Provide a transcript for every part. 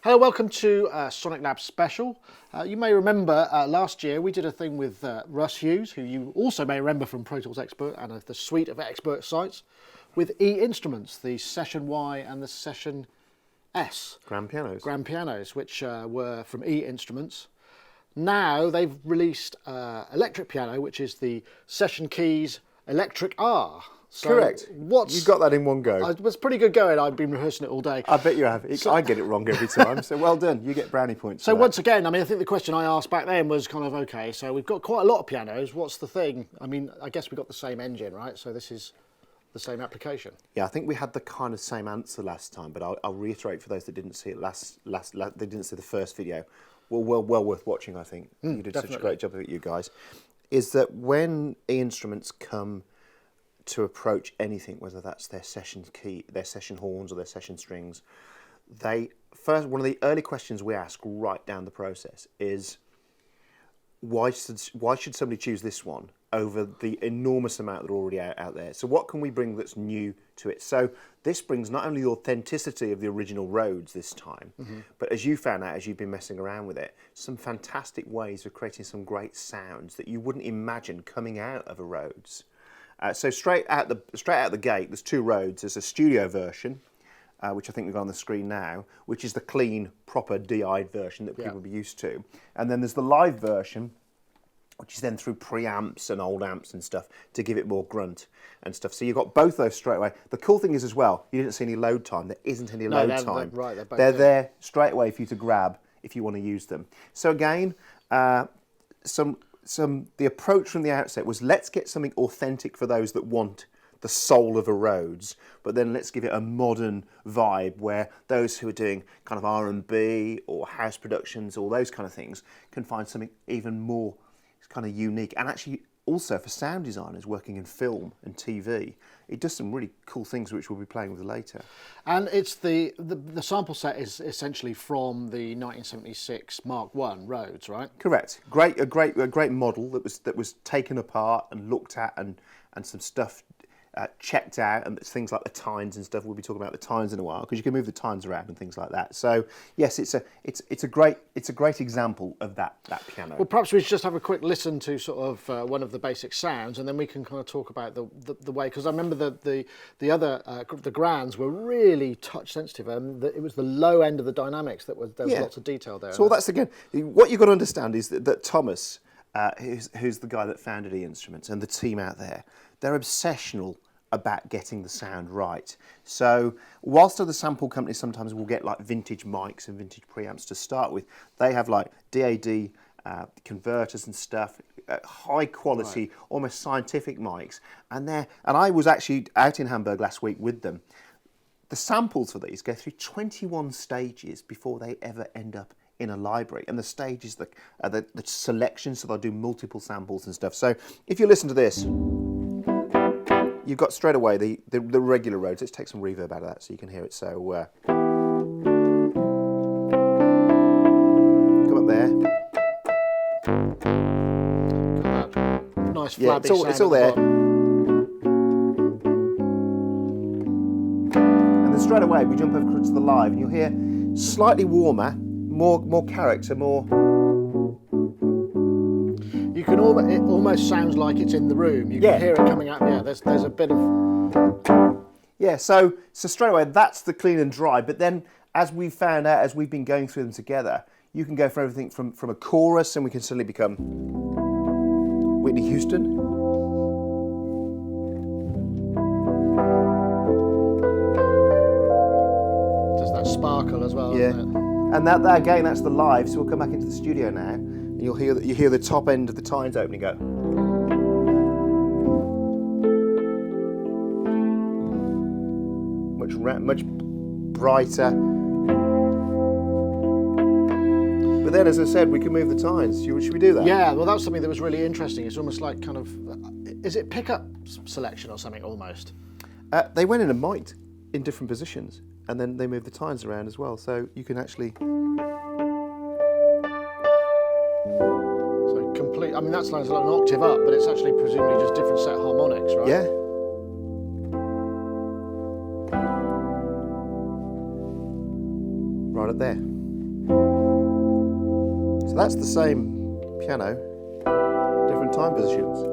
Hello, welcome to Sonic Lab Special. You may remember last year we did a thing with Russ Hughes, who you also may remember from Pro Tools Expert and the suite of expert sites, with E instruments, the Session Y and the Session S. Grand pianos. Grand pianos, which were from E instruments. Now they've released electric piano, which is the Session Keys Electric R. So Correct. You got that in one go. It was pretty good going. I've been rehearsing it all day. I bet you have. I get it wrong every time, so well done. You get brownie points. So once again, I mean, I think the question I asked back then was kind of, okay, so we've got quite a lot of pianos. What's the thing? I mean, I guess we got the same engine, right? So this is the same application. Yeah, I think we had the kind of same answer last time, but I'll reiterate for those that didn't see it they didn't see the first video. Well worth watching, I think. You did definitely. Such a great job of it, you guys. Is that when E instruments come to approach anything, whether that's their session key, their session horns or their session strings, one of the early questions we ask right down the process is why should somebody choose this one over the enormous amount that are already out there? So what can we bring that's new to it? So this brings not only the authenticity of the original Rhodes this time, but as you found out as you've been messing around with it, some fantastic ways of creating some great sounds that you wouldn't imagine coming out of a Rhodes. So straight out the gate, there's two Rhodes. There's a studio version, which I think we've got on the screen now, which is the clean, proper DI'd version that people will be used to. And then there's the live version, which is then through preamps and old amps and stuff to give it more grunt and stuff. So you've got both those straight away. The cool thing is as well, you didn't see any load time. There isn't any load time. They're there straight away for you to grab if you want to use them. So again, the approach from the outset was, let's get something authentic for those that want the soul of a Rhodes, but then let's give it a modern vibe where those who are doing kind of R&B or house productions, all those kind of things, can find something even more kind of unique. And actually also for sound designers working in film and TV, it does some really cool things which we'll be playing with later. And it's the sample set is essentially from the 1976 Mark I Rhodes, right? Correct. A great model that was taken apart and looked at and some stuff checked out, and things like the tines and stuff. We'll be talking about the tines in a while because you can move the tines around and things like that. So yes, it's a great example of that piano. Well, perhaps we should just have a quick listen to sort of one of the basic sounds, and then we can kind of talk about the way, because I remember the grands were really touch sensitive, and it was the low end of the dynamics there was lots of detail there. So that's again what you've got to understand is that Thomas, who's the guy that founded E Instruments, and the team out there, they're obsessional about getting the sound right. So whilst other sample companies sometimes will get like vintage mics and vintage preamps to start with, they have like DAD converters and stuff, high quality, almost scientific mics. And I was actually out in Hamburg last week with them. The samples for these go through 21 stages before they ever end up in a library, and the stage is the selection, so they'll do multiple samples and stuff. So if you listen to this, you've got straight away the regular Rhodes. Let's take some reverb out of that so you can hear it. So come up there. Got that nice flabby sound. It's all there. And then straight away we jump over to the live, and you'll hear slightly warmer, more character, more. You can it almost sounds like it's in the room. You can hear it coming out. Yeah, there's a bit of. Yeah, so straight away that's the clean and dry. But then, as we found out, as we've been going through them together, you can go for everything from a chorus, and we can suddenly become Whitney Houston. Does that sparkle as well? Yeah, doesn't it? And that again, that's the live. So we'll come back into the studio now, and you hear the top end of the tines opening go. Much brighter. But then, as I said, we can move the tines. Should we do that? Yeah, well, that was something that was really interesting. It's almost like kind of, is it pickup selection or something almost? They went in and mic'd in different positions, and then they moved the tines around as well. So you can actually. So complete. I mean, that sounds like an octave up, but it's actually presumably just different set harmonics, right? Yeah. Right up there. So that's the same piano, different time positions.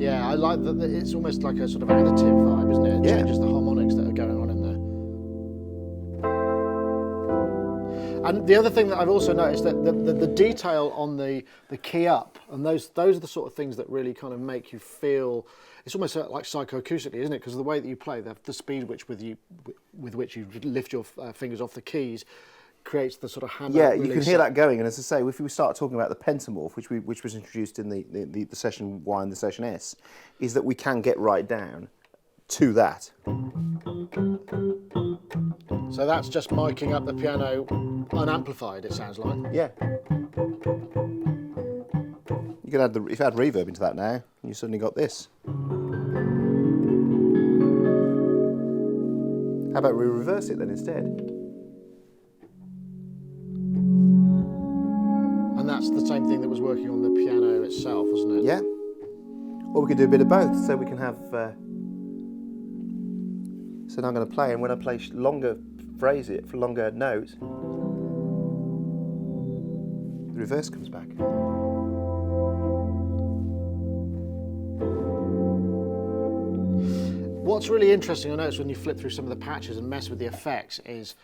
Yeah, I like that. It's almost like a sort of additive vibe, isn't it? It changes the harmonics that are going on in there. And the other thing that I've also noticed that the detail on the key up, and those are the sort of things that really kind of make you feel. It's almost like psychoacoustically, isn't it? Because the way that you play, the speed with which you lift your fingers off the keys, creates the sort of hand. Yeah, you can hear that going. And as I say, if we start talking about the pentamorph, which was introduced in the session Y and the session S, is that we can get right down to that. So that's just miking up the piano unamplified, it sounds like. Yeah. You can add if you add reverb into that now, you suddenly got this. How about we reverse it then instead? And that's the same thing that was working on the piano itself, wasn't it? Yeah. Or we could do a bit of both, so we can have. So now I'm going to play, and when I play longer, phrase it for longer notes, the reverse comes back. What's really interesting, I notice when you flip through some of the patches and mess with the effects, is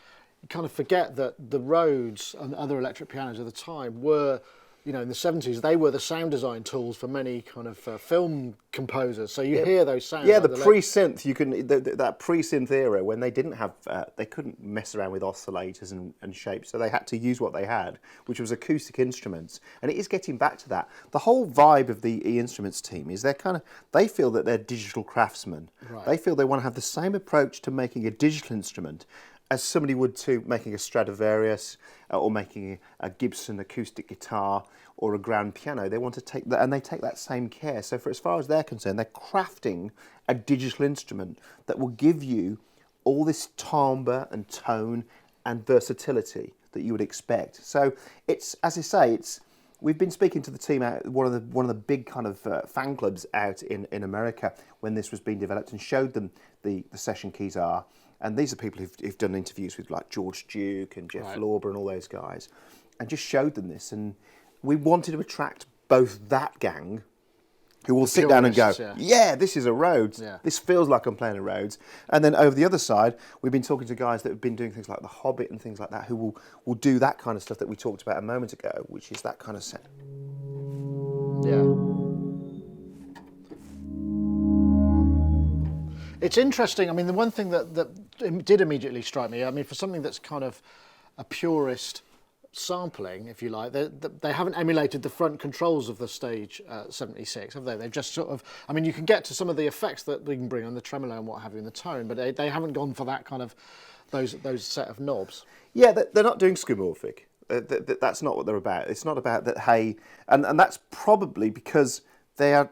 you kind of forget that the Rhodes and other electric pianos of the time were, you know, in the 70s, they were the sound design tools for many kind of film composers. So you hear those sounds. Yeah, like the pre-synth, that pre-synth era when they didn't have, they couldn't mess around with oscillators and shapes, so they had to use what they had, which was acoustic instruments. And it is getting back to that. The whole vibe of the E-Instruments team is they feel that they're digital craftsmen. Right. They feel they want to have the same approach to making a digital instrument as somebody would to making a Stradivarius or making a Gibson acoustic guitar or a grand piano. They want to take that, and they take that same care. So for as far as they're concerned, they're crafting a digital instrument that will give you all this timbre and tone and versatility that you would expect. So it's, as I say, we've been speaking to the team at one of the big kind of fan clubs out in America when this was being developed, and showed them the session keys are. And these are people who've done interviews with like George Duke and Jeff Lorber and all those guys, and just showed them this. And we wanted to attract both that gang, who will sit down and go, yeah, this is a Rhodes. Yeah. This feels like I'm playing a Rhodes. And then over the other side, we've been talking to guys that have been doing things like The Hobbit and things like that, who will do that kind of stuff that we talked about a moment ago, which is that kind of set. Yeah. It's interesting. I mean, the one thing that did immediately strike me, I mean, for something that's kind of a purist sampling, if you like, they haven't emulated the front controls of the Stage 76, have they? They've just sort of, I mean, you can get to some of the effects that we can bring on the tremolo and what have you in the tone, but they haven't gone for that kind of, those set of knobs. Yeah, they're not doing skeuomorphic. That's not what they're about. It's not about that, hey, and that's probably because they are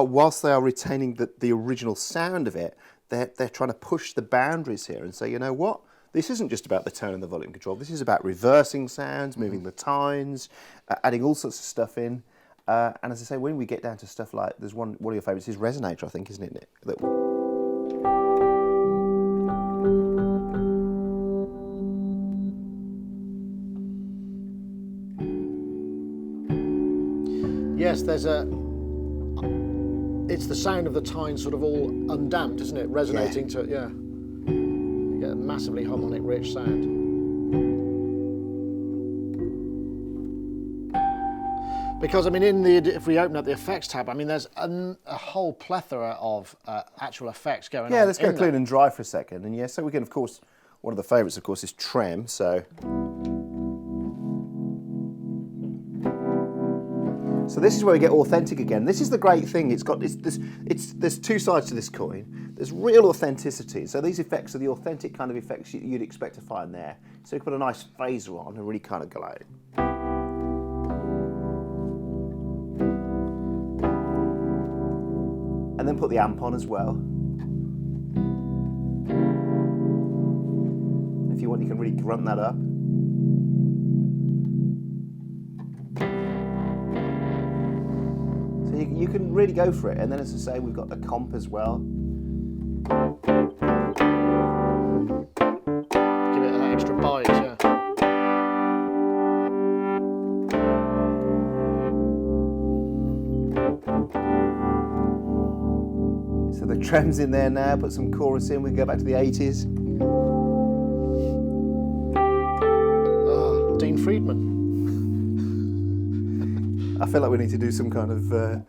whilst they are retaining the original sound of it, they're trying to push the boundaries here and say, you know what, this isn't just about the tone and the volume control. This is about reversing sounds, moving the tines, adding all sorts of stuff in. And as I say, when we get down to stuff like, there's one of your favourites is Resonator, I think, isn't it? Yes, it's the sound of the Tine sort of all undamped, isn't it? Resonating to it, yeah. You get a massively harmonic rich sound. Because, I mean, if we open up the effects tab, I mean, there's a whole plethora of actual effects going on. Yeah, let's go clean and dry for a second. And yeah, so we can, of course, one of the favourites, of course, is Trem, so... So this is where we get authentic again. This is the great thing. There's two sides to this coin. There's real authenticity. So these effects are the authentic kind of effects you'd expect to find there. So you put a nice phaser on and really kind of go like. And then put the amp on as well. If you want, you can really grunt that up. You can really go for it. And then, as I say, we've got the comp as well. Give it an extra bite, yeah. trems in there now, put some chorus in, we go back to the 80s. Ah, Dean Friedman. I feel like we need to do some kind of...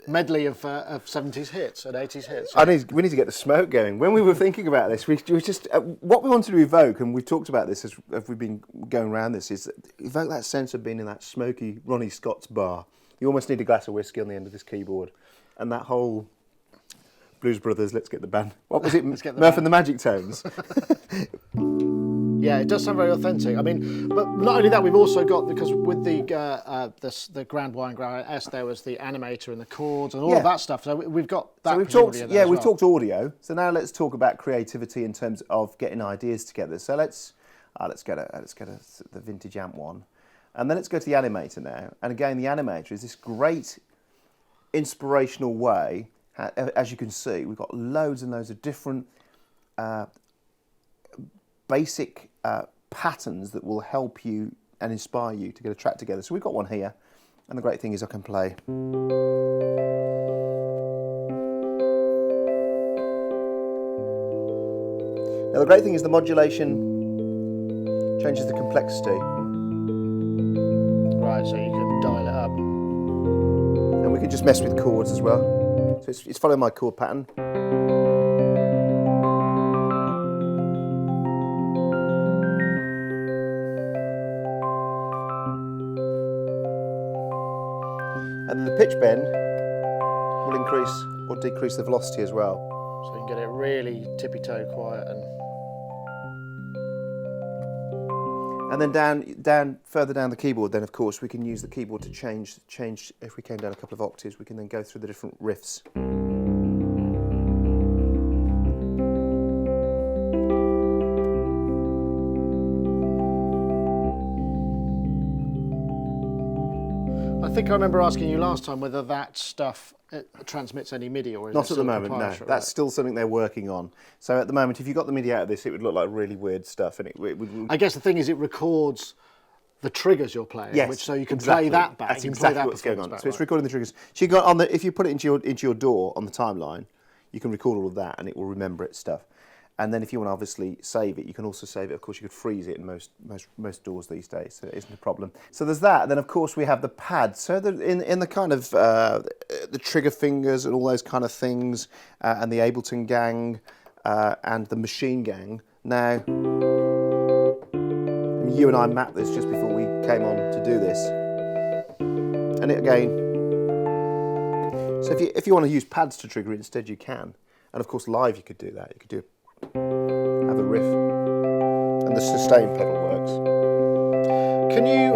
Medley of 70s hits and 80s hits. we need to get the smoke going. When we were thinking about this, we just what we wanted to evoke, and we've talked about this as we've been going around this, is evoke that sense of being in that smoky Ronnie Scott's bar. You almost need a glass of whiskey on the end of this keyboard, and that whole Blues Brothers, let's get the band. What was it? Murph and the Magic Tones. Yeah, it does sound very authentic. I mean, but not only that, we've also got, because with the Grand Y and Grand S, there was the animator and the chords and all of that stuff. So we've got that. So we've talked audio. So now let's talk about creativity in terms of getting ideas together. So let's get the vintage amp one, and then let's go to the animator now. And again, the animator is this great inspirational way. As you can see, we've got loads and loads of different basic patterns that will help you and inspire you to get a track together. So we've got one here, and the great thing is I can play. Now the great thing is the modulation changes the complexity. Right, so you can dial it up. And we can just mess with chords as well. So it's following my chord pattern. And then the pitch bend will increase or decrease the velocity as well. So you can get it really tippy-toe quiet And then further down the keyboard, then of course we can use the keyboard to change. If we came down a couple of octaves, we can then go through the different riffs. I think I remember asking you last time whether that stuff transmits any MIDI, or is Not it at the still moment, no. proprietary? That's still something they're working on. So at the moment, if you got the MIDI out of this, it would look like really weird stuff. And it would... I guess the thing is, it records the triggers you're playing, Yes, so you can exactly. play that back. That's you can exactly play that what's going on. back, So it's right. recording the triggers. So you got on the, if you put it into your DAW on the timeline, you can record all of that, and it will remember its stuff. And then if you want to obviously save it, you can also save it. Of course, you could freeze it in most DAWs these days, so it isn't a problem. So there's that. Then of course we have the pads. So in the kind of the trigger fingers and all those kind of things, and the Ableton gang and the Machine gang. Now, you and I mapped this just before we came on to do this, and it again. So if you want to use pads to trigger it instead, you can. And of course, live you could do that. You could have a riff, and the sustain pedal works. Can you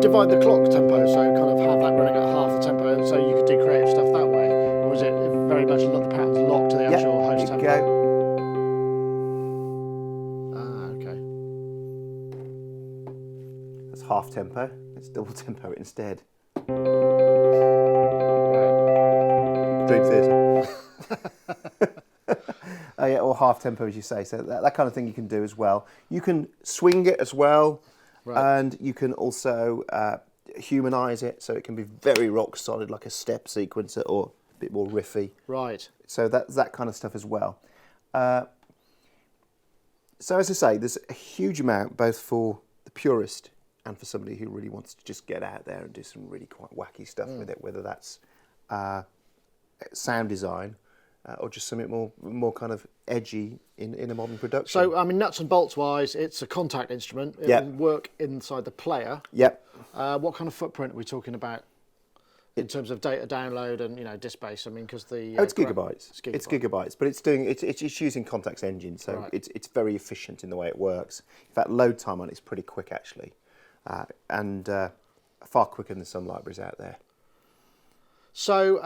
divide the clock tempo, so kind of have that running at half the tempo, so you could do creative stuff that way, or is it very much a lot of the patterns locked to the actual host tempo? Go. Okay. That's half tempo. Let's double tempo it instead. Dream Theatre. Yeah, or half tempo, as you say. So that kind of thing you can do as well. You can swing it as well, and you can also humanise it, so it can be very rock solid, like a step sequencer, or a bit more riffy. Right. So that's that kind of stuff as well. So as I say, there's a huge amount, both for the purist and for somebody who really wants to just get out there and do some really quite wacky stuff with it, whether that's sound design, or just something more kind of edgy in a modern production. So, I mean, nuts and bolts wise, it's a Kontakt instrument. It will work inside the player. Yep. What kind of footprint are we talking about in terms of data download and disk space? I mean, because the it's gigabytes. It's gigabytes, but it's using Kontakt's engine, so it's very efficient in the way it works. In fact, load time on it's pretty quick actually, and far quicker than some libraries out there. So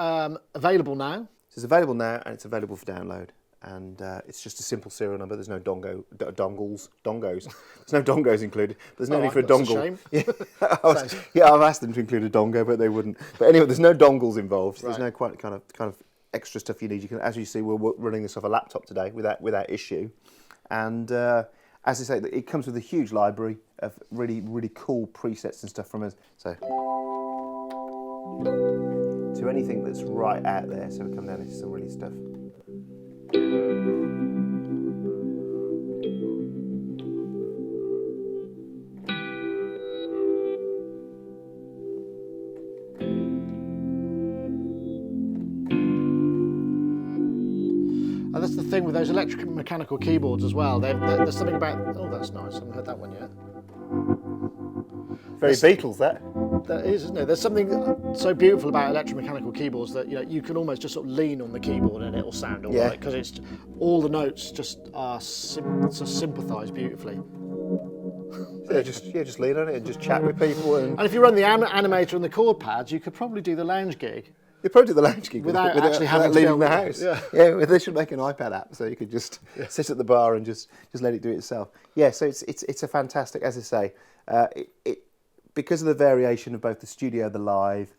available now. So it's available now, and it's available for download. And it's just a simple serial number. There's no dongos. There's no dongos included. There's no need for a dongle. That's a shame. I've asked them to include a dongo, but they wouldn't. But anyway, there's no dongles involved. There's no quite kind of extra stuff you need. You can, as you see, we're running this off a laptop today without issue. And as I say, it comes with a huge library of really, really cool presets and stuff from us. So 2 to anything that's right out there. So we come down into some really stuff. And that's the thing with those electric and mechanical keyboards as well. There's something about, oh, that's nice. I haven't heard that one yet. Very Beatles, that. That is, isn't it? There's something so beautiful about electromechanical keyboards that you can almost just sort of lean on the keyboard and it'll sound all right, because it's all the notes just are sympathise beautifully. Yeah, just lean on it and just chat with people. And if you run the animator and the chord pads, you could probably do the lounge gig. you probably do the lounge gig without actually having to leaving go the house. Yeah, they should make an iPad app so you could just sit at the bar and just let it do it itself. Yeah, so it's a fantastic, as I say, because of the variation of both the studio, the live,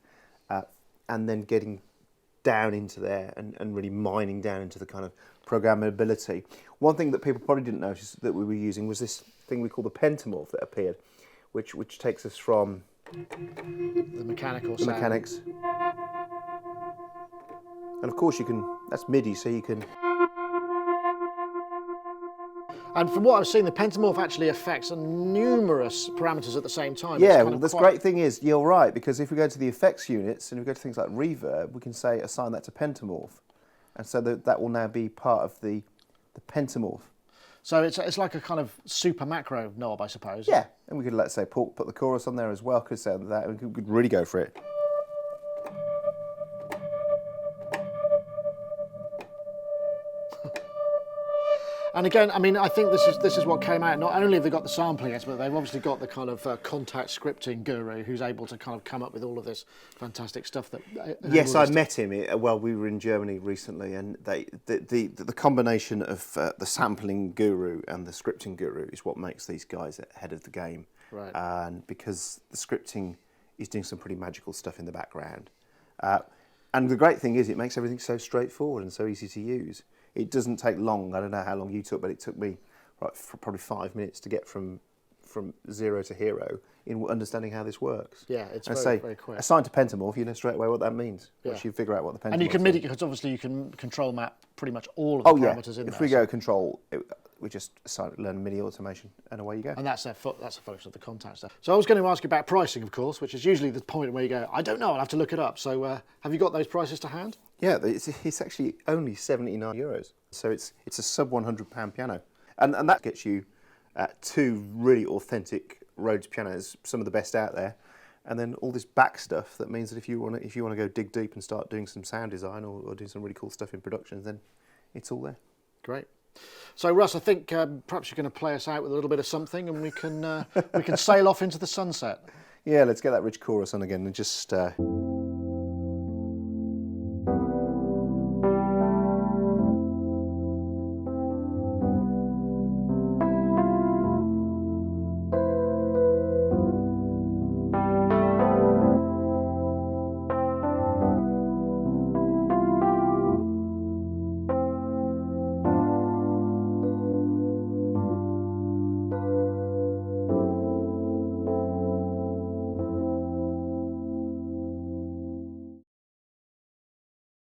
and then getting down into there and really mining down into the kind of programmability. One thing that people probably didn't notice that we were using was this thing we call the pentamorph that appeared, which takes us from the mechanical the sound. mechanics. And of course that's MIDI, so you can... And from what I've seen, the pentamorph actually affects numerous parameters at the same time. Yeah, well, the great thing is, you're right, because if we go to the effects units and we go to things like reverb, we can say assign that to pentamorph. And so that will now be part of the pentamorph. So it's like a kind of super macro knob, I suppose. Yeah, and we could, let's say, put the chorus on there as well, because that we could really go for it. And again, I mean, I think this is what came out. Not only have they got the sampling expert, they've obviously got the kind of Kontakt scripting guru who's able to kind of come up with all of this fantastic stuff. Yes, I met him. Well, we were in Germany recently, and the combination of the sampling guru and the scripting guru is what makes these guys ahead of the game. Right. And because the scripting is doing some pretty magical stuff in the background. And the great thing is it makes everything so straightforward and so easy to use. It doesn't take long. I don't know how long you took, but it took me probably 5 minutes to get from zero to hero in understanding how this works. Yeah, it's very quick. Assign to pentamorph, you know straight away what that means. Yeah. Once you figure out what the pentamorph is. And you can MIDI, because obviously you can control map pretty much all of the parameters in there. If we go control, we just learn MIDI automation, and away you go. And that's a focus of the Kontakt stuff. So I was going to ask you about pricing, of course, which is usually the point where you go, I don't know, I'll have to look it up. So have you got those prices to hand? Yeah, it's actually only €79. So it's a sub £100 piano. And that gets you two really authentic Rhodes pianos, some of the best out there. And then all this back stuff that means that if you want to go dig deep and start doing some sound design or do some really cool stuff in production, then it's all there. Great. So Russ, I think perhaps you're going to play us out with a little bit of something, and we can sail off into the sunset. Yeah, let's get that rich chorus on again and just...